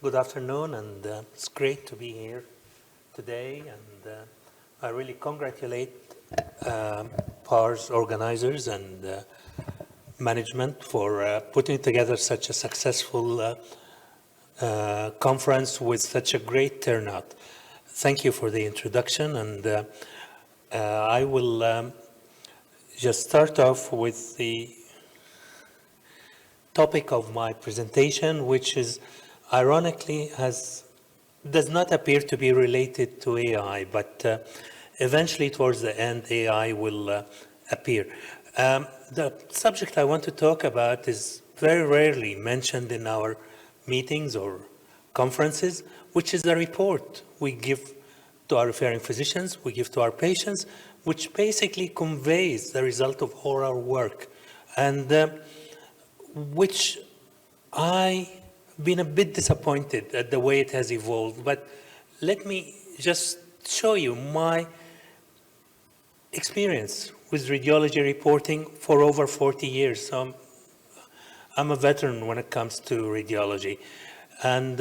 Good afternoon, and it's great to be here today. And I really congratulate PAR's organizers and management for putting together such a successful conference with such a great turnout. Thank you for the introduction, and I will just start off with the topic of my presentation, which is ironically does not appear to be related to AI, but eventually towards the end AI will appear. The subject I want to talk about is very rarely mentioned in our meetings or conferences, which is the report we give to our referring physicians, we give to our patients, which basically conveys the result of all our work, and which I've been a bit disappointed at the way it has evolved. But let me just show you my experience with radiology reporting for over 40 years. So I'm a veteran when it comes to radiology. And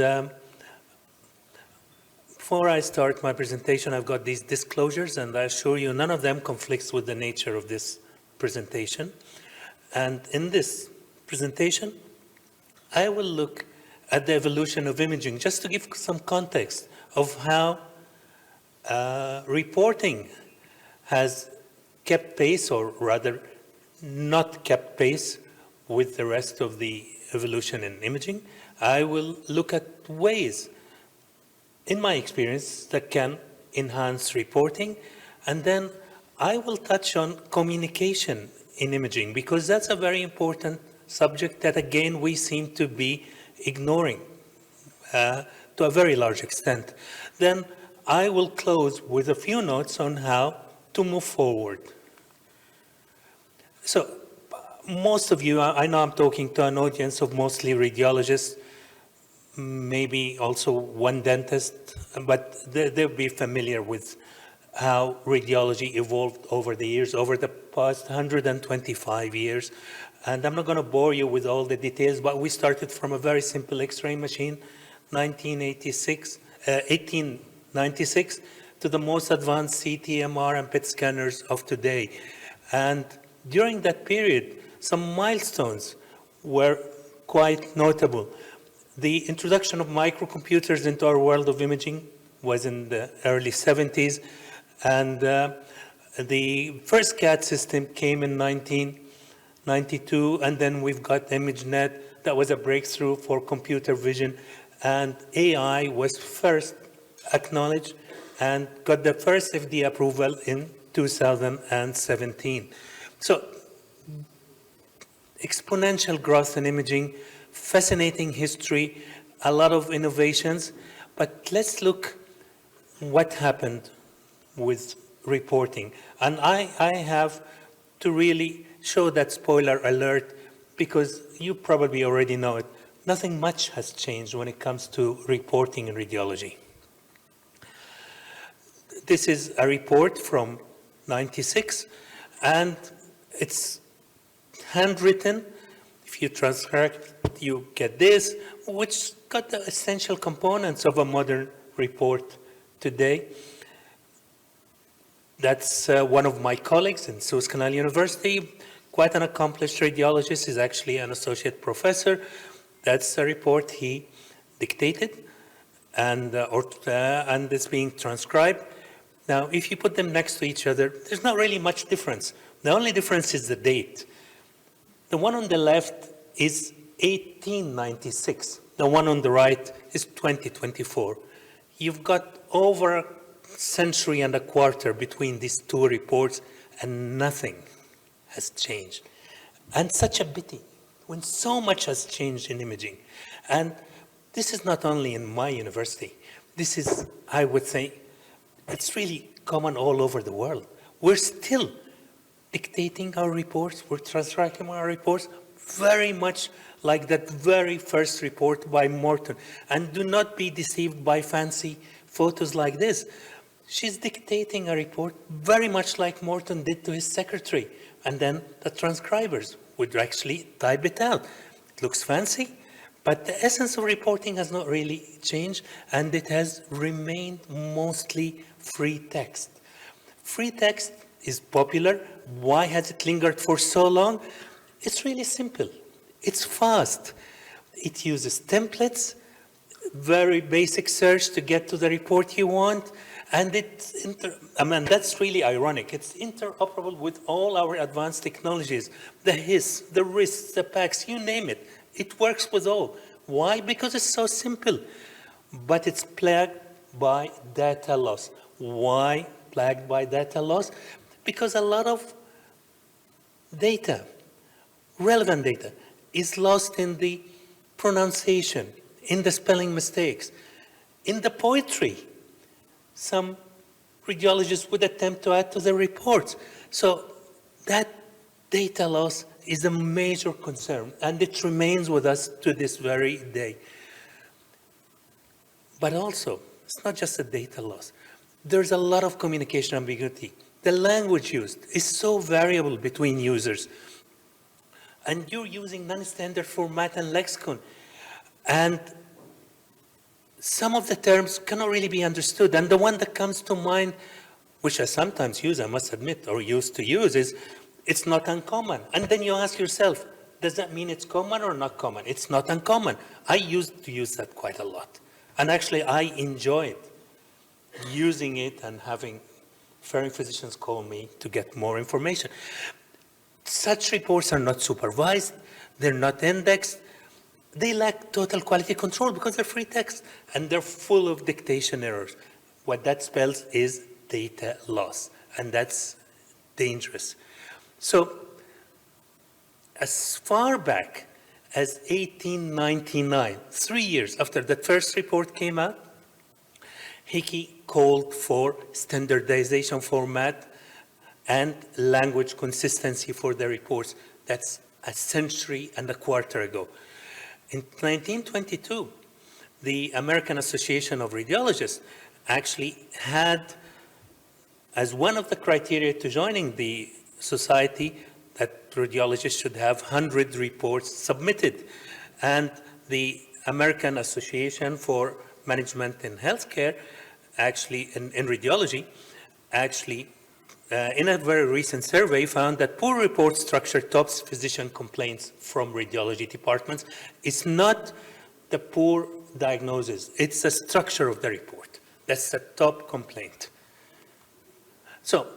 before I start my presentation, I've got these disclosures, and I assure you none of them conflicts with the nature of this presentation. And in this presentation, I will look at the evolution of imaging, just to give some context of how reporting has kept pace, or rather not kept pace, with the rest of the evolution in imaging. I will look at ways, in my experience, that can enhance reporting, and then I will touch on communication in imaging, because that's a very important subject that, again, we seem to be ignoring to a very large extent. Then I will close with a few notes on how to move forward. So most of you, I know I'm talking to an audience of mostly radiologists, maybe also one dentist, but they'll be familiar with how radiology evolved over the years, over the past 125 years. And I'm not going to bore you with all the details, but we started from a very simple X-ray machine, 1896, to the most advanced CT, MR, and PET scanners of today. And during that period, some milestones were quite notable. The introduction of microcomputers into our world of imaging was in the early 70s, and the first CAD system came in 1992, and then we've got ImageNet. That was a breakthrough for computer vision, and AI was first acknowledged and got the first FDA approval in 2017. So exponential growth in imaging, fascinating history, a lot of innovations, but let's look what happened with reporting. And I have to really show that spoiler alert, because you probably already know it. Nothing much has changed when it comes to reporting in radiology. This is a report from '96, and it's handwritten. If you transcribe, you get this, which got the essential components of a modern report today. That's one of my colleagues in Suez Canal University, quite an accomplished radiologist. He's actually an associate professor. That's a report he dictated, and it's being transcribed. Now, if you put them next to each other, there's not really much difference. The only difference is the date. The one on the left is 1896. The one on the right is 2024. You've got over a century and a quarter between these two reports, and nothing has changed. And such a pity, when so much has changed in imaging. And this is not only in my university. This is, I would say, it's really common all over the world. We're still dictating our reports, we're transcribing our reports, very much like that very first report by Morton. And do not be deceived by fancy photos like this. She's dictating a report very much like Morton did to his secretary. And then the transcribers would actually type it out. It looks fancy, But the essence of reporting has not really changed, and it has remained mostly free text. Free text is popular. Why has it lingered for so long? It's really simple. It's fast. It uses templates, very basic search to get to the report you want, and that's really ironic. It's interoperable with all our advanced technologies, the HIS, the RIS, the PACS, you name it. It works with all. Why? Because it's so simple, but it's plagued by data loss. Why plagued by data loss? Because a lot of data, relevant data, is lost in the pronunciation, in the spelling mistakes, in the poetry. Some radiologists would attempt to add to the reports. So that data loss is a major concern, and it remains with us to this very day. But also, it's not just a data loss. There's a lot of communication ambiguity. The language used is so variable between users. And you're using non-standard format and lexicon. And some of the terms cannot really be understood. And the one that comes to mind, which I sometimes use, I must admit, or used to use, is it's not uncommon. And then you ask yourself, does that mean it's common or not common? It's not uncommon. I used to use that quite a lot. And actually, I enjoyed using it and having referring physicians call me to get more information. Such reports are not supervised. They're not indexed. They lack total quality control because they're free text, and they're full of dictation errors. What that spells is data loss, and that's dangerous. So as far back as 1899, 3 years after that first report came out, Hickey called for standardization format and language consistency for the reports. That's a century and a quarter ago. In 1922, the American Association of Radiologists actually had as one of the criteria to joining the society that radiologists should have 100 reports submitted. And the American Association for Management in Healthcare, actually in radiology, actually in a very recent survey found that poor report structure tops physician complaints from radiology departments. It's not the poor diagnosis, it's the structure of the report. That's the top complaint. So,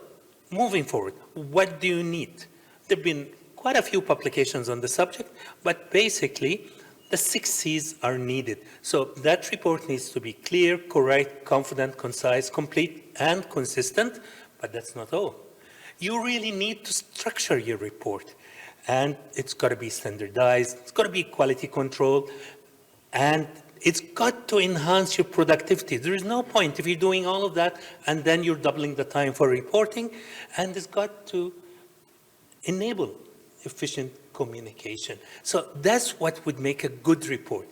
moving forward, what do you need? There have been quite a few publications on the subject, but basically, the 6 C's are needed. So that report needs to be clear, correct, confident, concise, complete, and consistent, but that's not all. You really need to structure your report, and it's got to be standardized, it's got to be quality control, and it's got to enhance your productivity. There is no point if you're doing all of that and then you're doubling the time for reporting, and it's got to enable efficient communication. So that's what would make a good report.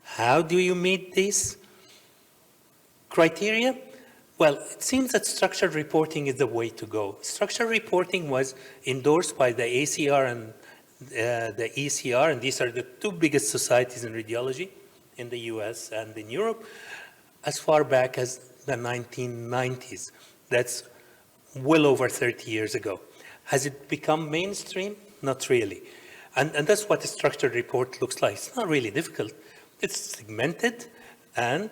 How do you meet these criteria? Well, it seems that structured reporting is the way to go. Structured reporting was endorsed by the ACR and the ECR, and these are the 2 biggest societies in radiology in the US and in Europe, as far back as the 1990s. That's well over 30 years ago. Has it become mainstream? Not really. And that's what a structured report looks like. It's not really difficult. It's segmented, and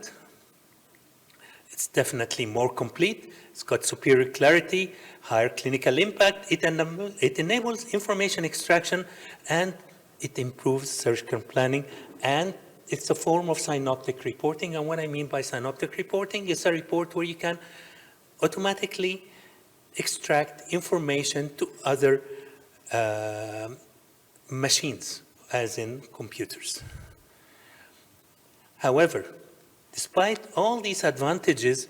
it's definitely more complete. It's got superior clarity, higher clinical impact. It enables information extraction, and it improves surgical planning, and it's a form of synoptic reporting. And what I mean by synoptic reporting is a report where you can automatically extract information to other machines, as in computers. However, despite all these advantages,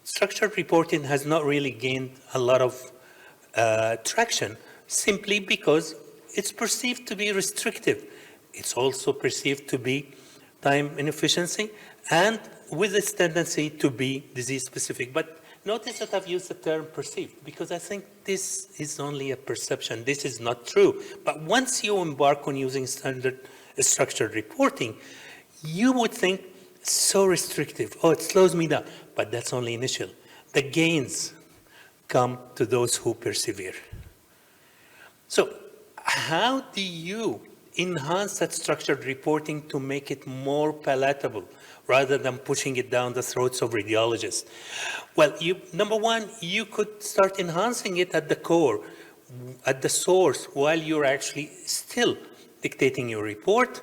structured reporting has not really gained a lot of traction, simply because it's perceived to be restrictive. It's also perceived to be time inefficiency, and with its tendency to be disease-specific. But notice that I've used the term perceived, because I think this is only a perception. This is not true. But once you embark on using structured reporting, you would think so restrictive. Oh, it slows me down. But that's only initial. The gains come to those who persevere. So how do you enhance that structured reporting to make it more palatable rather than pushing it down the throats of radiologists? Well, number one, you could start enhancing it at the core, at the source, while you're actually still dictating your report,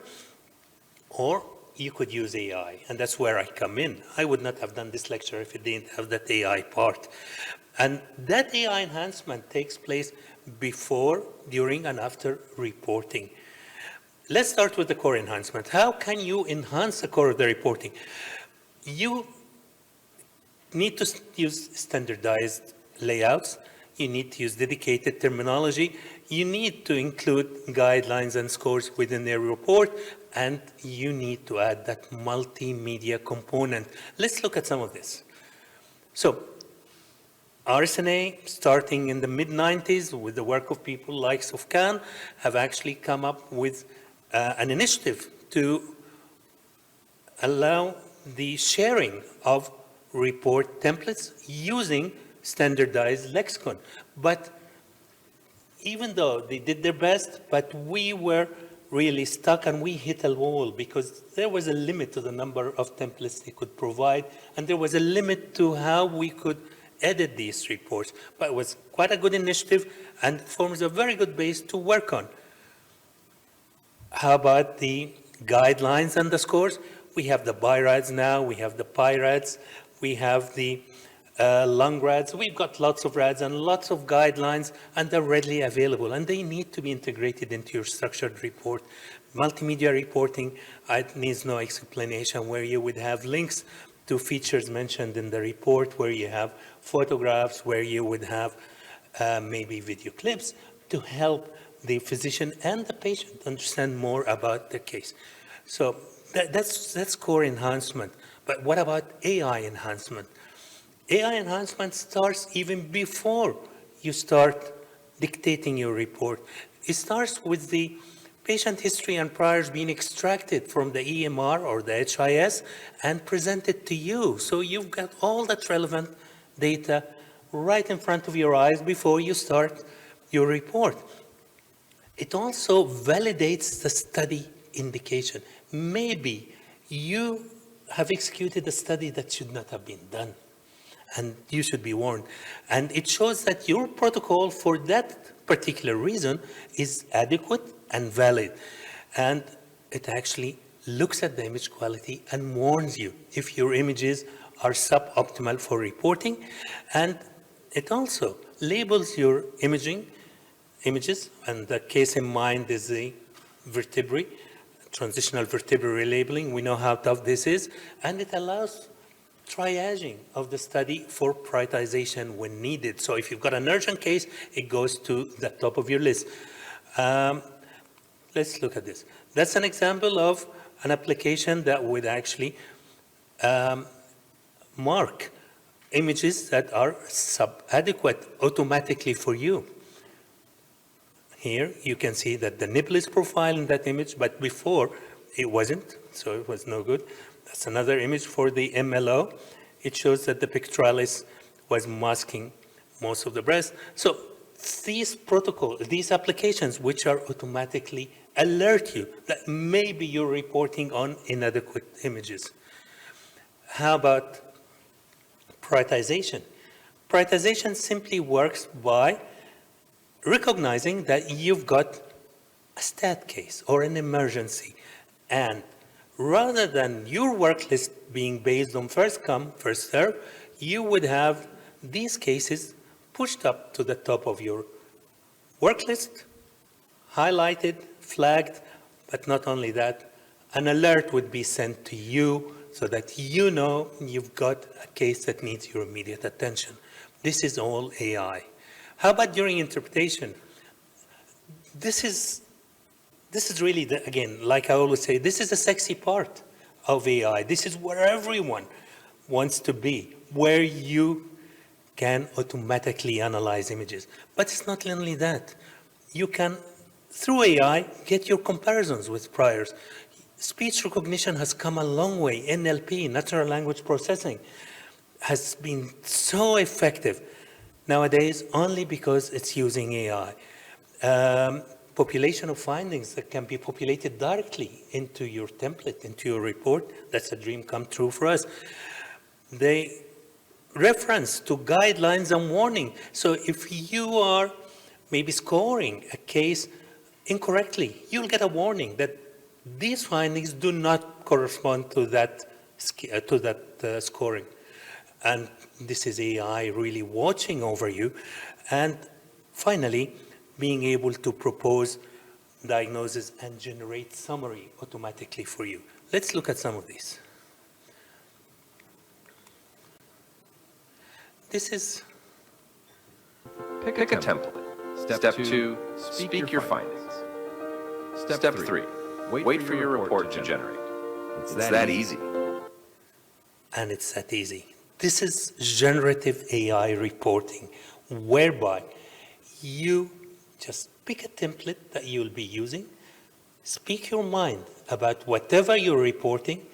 or you could use AI, and that's where I come in. I would not have done this lecture if it didn't have that AI part. And that AI enhancement takes place before, during, and after reporting. Let's start with the core enhancement. How can you enhance the core of the reporting? You need to use standardized layouts. You need to use dedicated terminology. You need to include guidelines and scores within their report, and you need to add that multimedia component. Let's look at some of this. So, RSNA, starting in the mid-90s with the work of people like Sufkan, have actually come up with an initiative to allow the sharing of report templates using standardized lexicon. But even though they did their best, but we were really stuck and we hit a wall because there was a limit to the number of templates they could provide, and there was a limit to how we could edit these reports. But it was quite a good initiative and forms a very good base to work on. How about the guidelines and the scores? We have the BIRADS now, we have the PIRADS, we have the LUNGRADS. We've got lots of RADs and lots of guidelines, and they're readily available, and they need to be integrated into your structured report. Multimedia reporting, it needs no explanation, where you would have links to features mentioned in the report, where you have photographs, where you would have maybe video clips to help the physician and the patient understand more about the case. So that's core enhancement. But what about AI enhancement? AI enhancement starts even before you start dictating your report. It starts with the patient history and priors being extracted from the EMR or the HIS and presented to you. So you've got all that relevant data right in front of your eyes before you start your report. It also validates the study indication. Maybe you have executed a study that should not have been done, and you should be warned. And it shows that your protocol for that particular reason is adequate and valid. And it actually looks at the image quality and warns you if your images are suboptimal for reporting. And it also labels your images, and the case in mind is the vertebrae, transitional vertebrae labeling. We know how tough this is, and it allows triaging of the study for prioritization when needed. So if you've got an urgent case, it goes to the top of your list. Let's look at this. That's an example of an application that would actually mark images that are sub-adequate automatically for you. Here you can see that the nipple is profiled in that image, but before it wasn't, so it was no good. That's another image for the MLO. It shows that the pectoralis was masking most of the breast. So these protocols, these applications, which are automatically alert you that maybe you're reporting on inadequate images. How about prioritization? Prioritization simply works by recognizing that you've got a stat case or an emergency, and rather than your work list being based on first come, first serve, you would have these cases pushed up to the top of your work list, highlighted, flagged, but not only that, an alert would be sent to you so that you know you've got a case that needs your immediate attention. This is all AI. How about during interpretation? This is really, again, like I always say, this is the sexy part of AI. This is where everyone wants to be, where you can automatically analyze images. But it's not only that. You can through AI, get your comparisons with priors. Speech recognition has come a long way. NLP, natural language processing, has been so effective nowadays only because it's using AI. Population of findings that can be populated directly into your template, into your report. That's a dream come true for us. They reference to guidelines and warning. So if you are maybe scoring a case incorrectly, you'll get a warning that these findings do not correspond to that scoring. And this is AI really watching over you. And finally, being able to propose diagnosis and generate summary automatically for you. Let's look at some of these. This is... Pick a template. Step 2, speak your findings. Step 3, wait for your report to generate. It's that easy. And it's that easy. This is generative AI reporting, whereby you just pick a template that you'll be using, speak your mind about whatever you're reporting.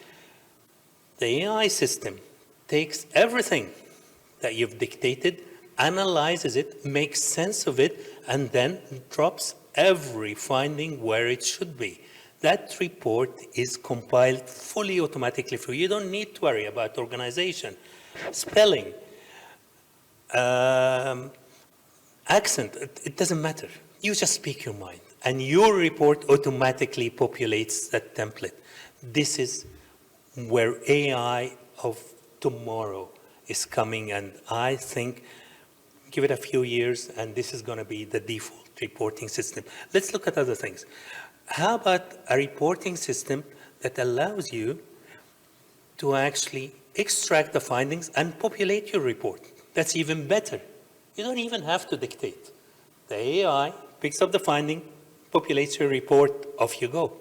The AI system takes everything that you've dictated, analyzes it, makes sense of it, and then drops every finding where it should be. That report is compiled fully automatically for you. You don't need to worry about organization, spelling, accent. It doesn't matter. You just speak your mind, and your report automatically populates that template. This is where AI of tomorrow is coming, and I think give it a few years, and this is going to be the default reporting system. Let's look at other things. How about a reporting system that allows you to actually extract the findings and populate your report? That's even better. You don't even have to dictate. The AI picks up the finding, populates your report, off you go.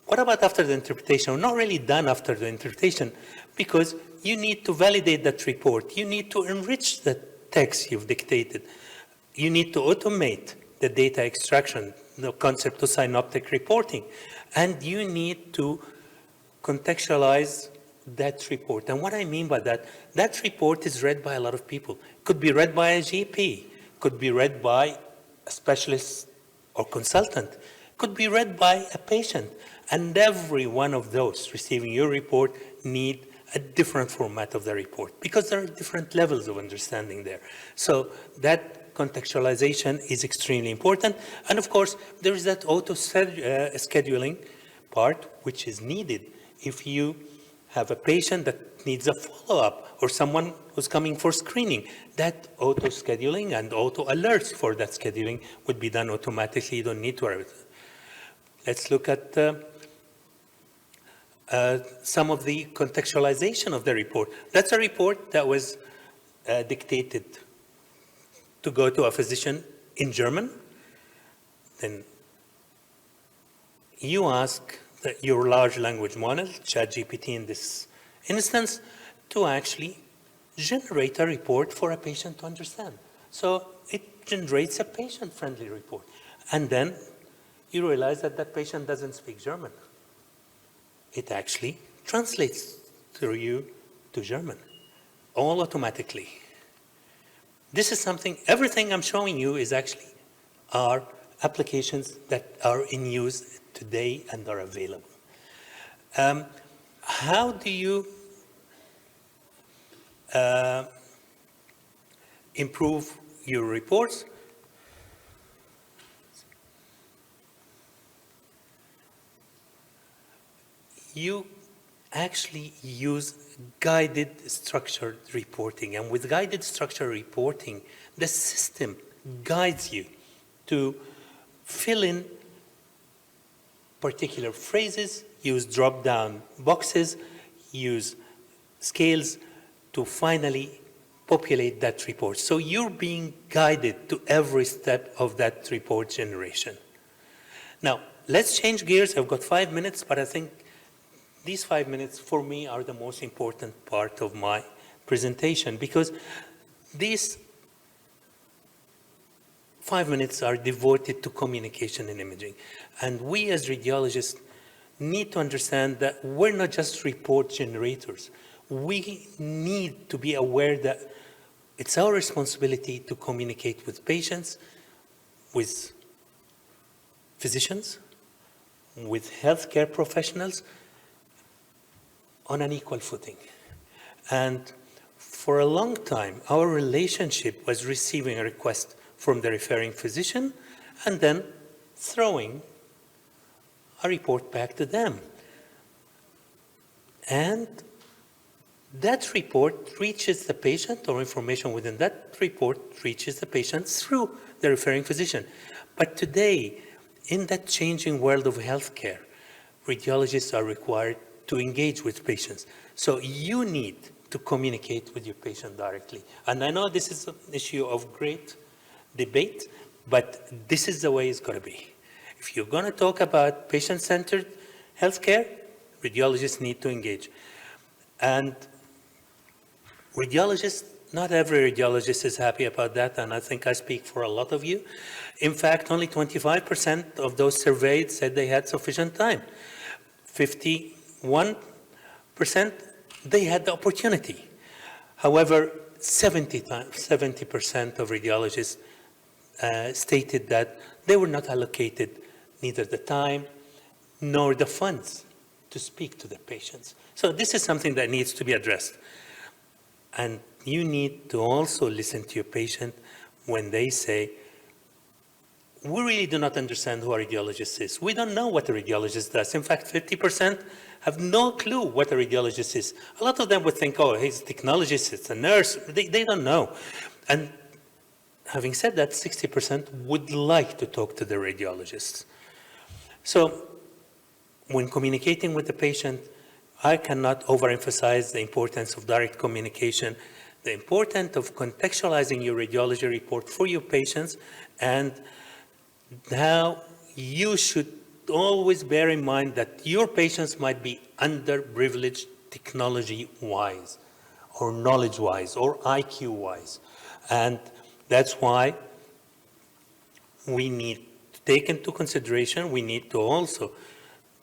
What about after the interpretation? We're not really done after the interpretation because you need to validate that report. You need to enrich the text you've dictated. You need to automate the data extraction, the concept of synoptic reporting. And you need to contextualize that report. And what I mean by that, that report is read by a lot of people. It could be read by a GP, could be read by a specialist or consultant, could be read by a patient. And every one of those receiving your report need a different format of the report because there are different levels of understanding there. So that contextualization is extremely important. And of course, there is that auto scheduling part, which is needed if you have a patient that needs a follow-up or someone who's coming for screening. That auto scheduling and auto alerts for that scheduling would be done automatically. You don't need to worry about it. Let's look at some of the contextualization of the report. That's a report that was dictated to go to a physician in German. Then you ask your large language model, ChatGPT in this instance, to actually generate a report for a patient to understand. So it generates a patient-friendly report. And then you realize that that patient doesn't speak German. It actually translates through you to German, all automatically. This is something, everything I'm showing you is actually are applications that are in use today and are available. How do you improve your reports? You actually use guided structured reporting. And with guided structured reporting, the system guides you to fill in particular phrases, use drop-down boxes, use scales to finally populate that report. So you're being guided to every step of that report generation. Now, let's change gears. I've got 5 minutes, but I think these 5 minutes for me are the most important part of my presentation because these 5 minutes are devoted to communication and imaging. And we as radiologists need to understand that we're not just report generators. We need to be aware that it's our responsibility to communicate with patients, with physicians, with healthcare professionals on an equal footing. And for a long time, our relationship was receiving a request from the referring physician and then throwing a report back to them. And that report reaches the patient, or information within that report reaches the patient through the referring physician. But today, in that changing world of healthcare, radiologists are required to engage with patients. So you need to communicate with your patient directly. And I know this is an issue of great debate, but this is the way it's going to be. If you're going to talk about patient-centered healthcare, radiologists need to engage. And radiologists, not every radiologist is happy about that, and I think I speak for a lot of you. In fact, only 25% of those surveyed said they had sufficient time. 51%, they had the opportunity. However, 70% of radiologists stated that they were not allocated neither the time nor the funds to speak to the patients. So this is something that needs to be addressed. And you need to also listen to your patient when they say, we really do not understand who a radiologist is. We don't know what a radiologist does. In fact, 50% have no clue what a radiologist is. A lot of them would think, oh, he's a technologist, it's a nurse. They don't know. And having said that, 60% would like to talk to the radiologists. So when communicating with the patient, I cannot overemphasize the importance of direct communication, the importance of contextualizing your radiology report for your patients, and how you should always bear in mind that your patients might be underprivileged technology-wise, or knowledge-wise, or IQ-wise. And that's why we need to take into consideration, we need to also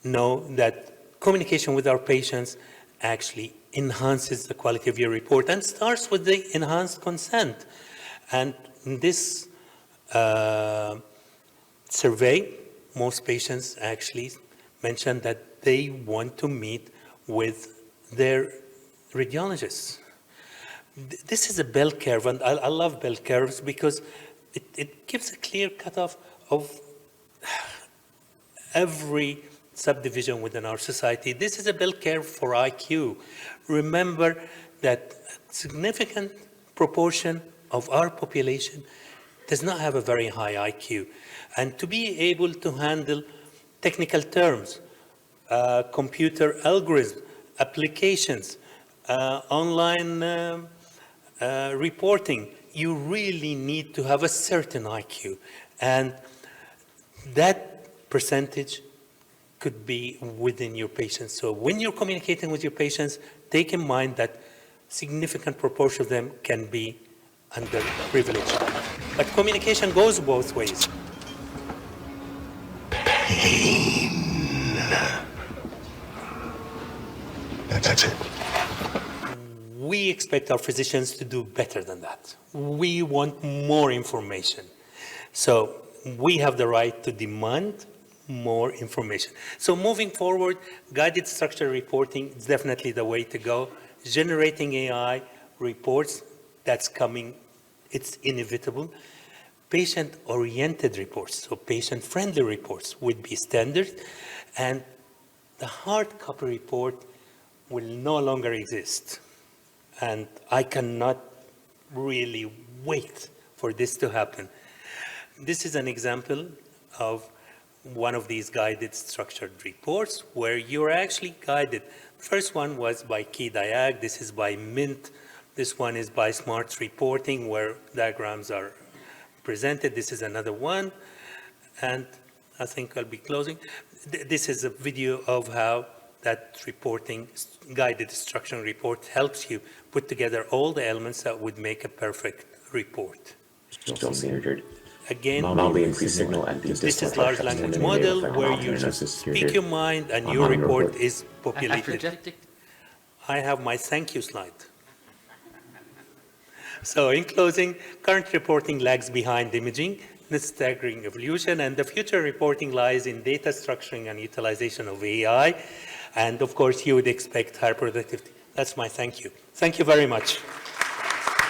know that communication with our patients actually enhances the quality of your report and starts with the enhanced consent. And in this survey, most patients actually mentioned that they want to meet with their radiologists. This is a bell curve, and I love bell curves because it gives a clear cutoff of every subdivision within our society. This is a bell curve for IQ. Remember that a significant proportion of our population does not have a very high IQ. And to be able to handle technical terms, computer algorithms, applications, online reporting, you really need to have a certain IQ. And that percentage could be within your patients. So when you're communicating with your patients, take in mind that significant proportion of them can be underprivileged. But communication goes both ways. Pain. That's it. We expect our physicians to do better than that. We want more information. So we have the right to demand more information. So moving forward, guided structured reporting is definitely the way to go. Generating AI reports, that's coming, it's inevitable. Patient-oriented reports, so patient-friendly reports would be standard, and the hard copy report will no longer exist. And I cannot really wait for this to happen. This is an example of one of these guided structured reports where you're actually guided. The first one was by KeyDiag. This is by Mint. This one is by Smart Reporting, where diagrams are presented. This is another one. And I think I'll be closing. This is a video of how that reporting, guided structured report, helps you put together all the elements that would make a perfect report. Again, mildly increased signal at the this is large language model where you just speak your mind and your report is populated. I have my thank you slide. So in closing, current reporting lags behind imaging in a staggering evolution, and the future reporting lies in data structuring and utilization of AI. And of course, you would expect higher productivity. That's my thank you. Thank you very much.